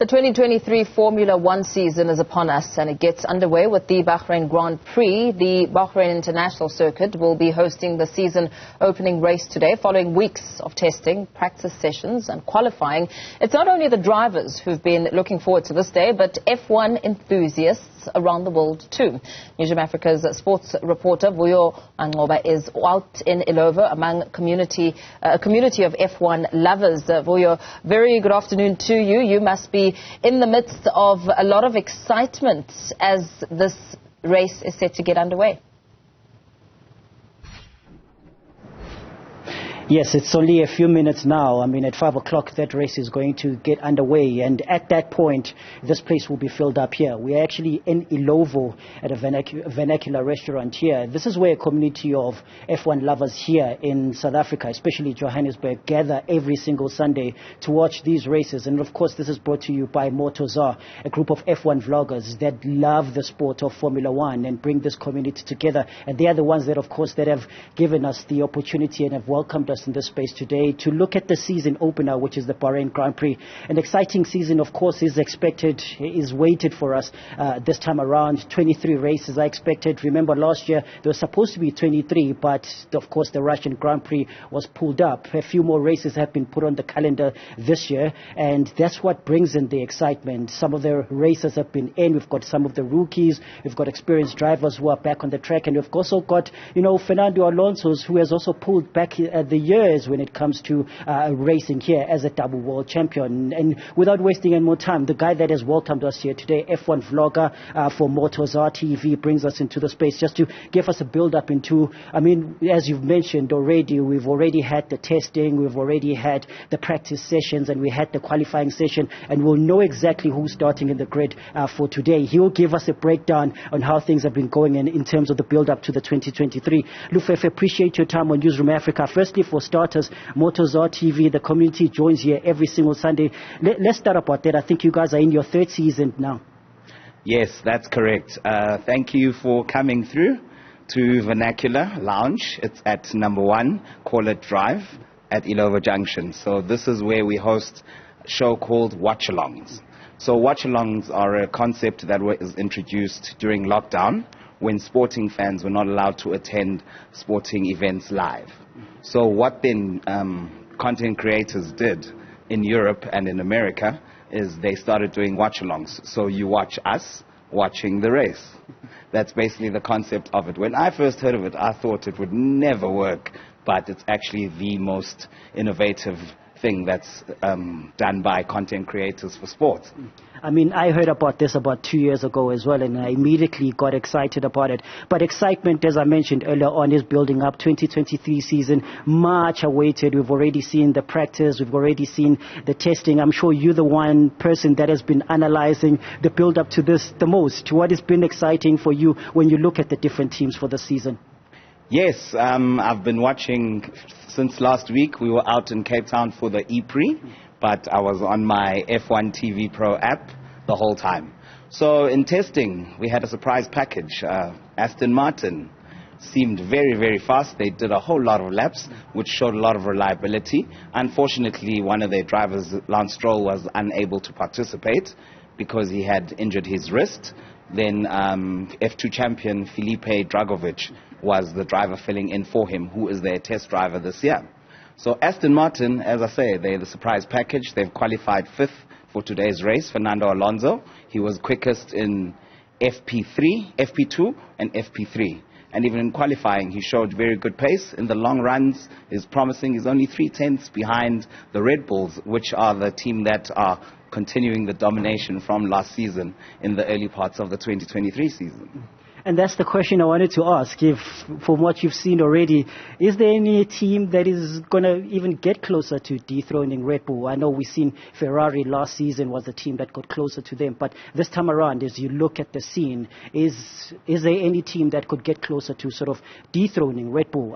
The 2023 Formula One season is upon us and it gets underway with the Bahrain Grand Prix. The Bahrain International Circuit will be hosting the season opening race today following weeks of testing, practice sessions and qualifying. It's not only the drivers who've been looking forward to this day, but F1 enthusiasts around the world too. Newzroom Afrika's sports reporter Vuyo Macoba is out in Illovo among a community of F1 lovers. Vuyo, very good afternoon to you. You must be in the midst of a lot of excitement as this race is set to get underway. Yes, it's only a few minutes now. I mean, at 5 o'clock, that race is going to get underway. And at that point, this place will be filled up here. We are actually in Illovo at a vernacular restaurant here. This is where a community of F1 lovers here in South Africa, especially Johannesburg, gather every single Sunday to watch these races. And of course, this is brought to you by Motozar, a group of F1 vloggers that love the sport of Formula One and bring this community together. And they are the ones that, of course, that have given us the opportunity and have welcomed us in this space today to look at the season opener, which is the Bahrain Grand Prix. An exciting season, of course, is waited for us this time around. 23 races are expected. Remember, last year there was supposed to be 23, but of course the Russian Grand Prix was pulled up. A few more races have been put on the calendar this year, and that's what brings in the excitement. Some of the races have been in. We've got some of the rookies. We've got experienced drivers who are back on the track, and we've also got, Fernando Alonso, who has also pulled back the years when it comes to racing here as a double world champion. And without wasting any more time, the guy that has welcomed us here today, F1 vlogger for Motozar TV, brings us into the space just to give us a build up into, as you've mentioned already, we've already had the testing, we've already had the practice sessions, and we had the qualifying session, and we'll know exactly who's starting in the grid for today. He will give us a breakdown on how things have been going in terms of the build up to the 2023. Lufefe, appreciate your time on Newzroom Afrika. Firstly, for starters, Motozar TV, the community joins here every single Sunday. Let's start about that. I think you guys are in your third season now. Yes, that's correct. Thank you for coming through to Vernacular Lounge. It's at number 1, Call It Drive at Illovo Junction. So this is where we host a show called Watchalongs. So Watchalongs are a concept that was introduced during lockdown when sporting fans were not allowed to attend sporting events live. So what then content creators did in Europe and in America is they started doing watch-alongs. So you watch us watching the race. That's basically the concept of it. When I first heard of it, I thought it would never work, but it's actually the most innovative thing that's done by content creators for sports. I heard about this about 2 years ago as well, and I immediately got excited about it. But excitement, as I mentioned earlier on, is building up. 2023 season, much awaited. We've already seen the practice. We've already seen the testing. I'm sure you're the one person that has been analyzing the build up to this the most. What has been exciting for you when you look at the different teams for the season? Yes, I've been watching since last week. We were out in Cape Town for the E-Prix, but I was on my F1 TV Pro app the whole time. So in testing, we had a surprise package. Aston Martin seemed very, very fast. They did a whole lot of laps, which showed a lot of reliability. Unfortunately, one of their drivers, Lance Stroll, was unable to participate because he had injured his wrist. Then F2 champion Felipe Dragovic was the driver filling in for him, who is their test driver this year. So Aston Martin, as I say, they're the surprise package. They've qualified 5th for today's race. Fernando Alonso, he was quickest in FP3, FP2 and FP3. And even in qualifying, he showed very good pace. In the long runs, he's promising. He's only 3/10 behind the Red Bulls, which are the team that are continuing the domination from last season in the early parts of the 2023 season. And that's the question I wanted to ask. If, from what you've seen already, is there any team that is going to even get closer to dethroning Red Bull? I know we've seen Ferrari last season was the team that got closer to them. But this time around, as you look at the scene, is there any team that could get closer to sort of dethroning Red Bull?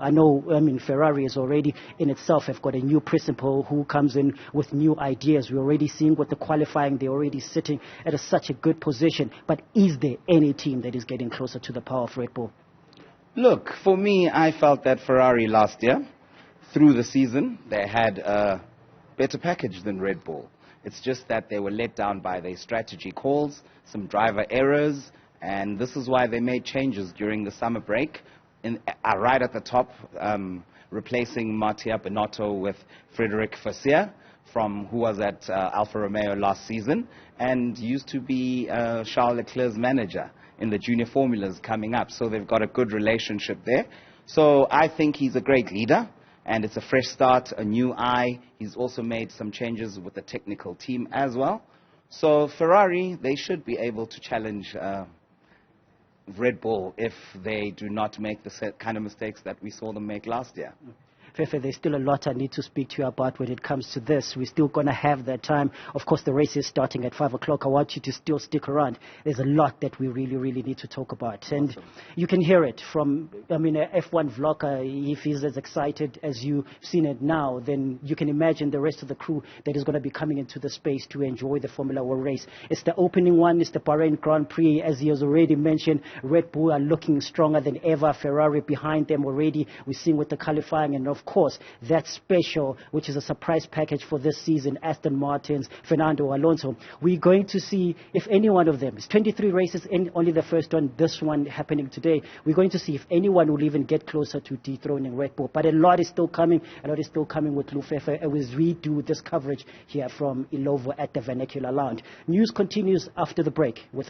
Ferrari is already in itself have got a new principal who comes in with new ideas. We're already seeing with the qualifying, they're already sitting at such a good position. But is there any team that is getting closer to the power of Red Bull? Look, for me, I felt that Ferrari last year, through the season, they had a better package than Red Bull. It's just that they were let down by their strategy calls, some driver errors, and this is why they made changes during the summer break. Right at the top, replacing Mattia Binotto with Frederic Vasseur, who was at Alfa Romeo last season and used to be Charles Leclerc's manager in the junior formulas coming up. So they've got a good relationship there. So I think he's a great leader, and it's a fresh start, a new eye. He's also made some changes with the technical team as well. So Ferrari, they should be able to challenge Red Bull if they do not make the kind of mistakes that we saw them make last year. Fefe, there's still a lot I need to speak to you about when it comes to this. We're still going to have that time. Of course, the race is starting at 5 o'clock. I want you to still stick around. There's a lot that we really, really need to talk about. And awesome. You can hear it from, an F1 vlogger. If he's as excited as you've seen it now, then you can imagine the rest of the crew that is going to be coming into the space to enjoy the Formula One race. It's the opening one. It's the Bahrain Grand Prix. As he has already mentioned, Red Bull are looking stronger than ever. Ferrari behind them already. We're seeing with the qualifying, and of course, that special, which is a surprise package for this season, Aston Martin's Fernando Alonso. We're going to see if any one of them, it's 23 races in, only the first one, this one happening today. We're going to see if anyone will even get closer to dethroning Red Bull. But a lot is still coming. A lot is still coming with Lufefe as we do this coverage here from Ilovo at the Vernacular Lounge. News continues after the break with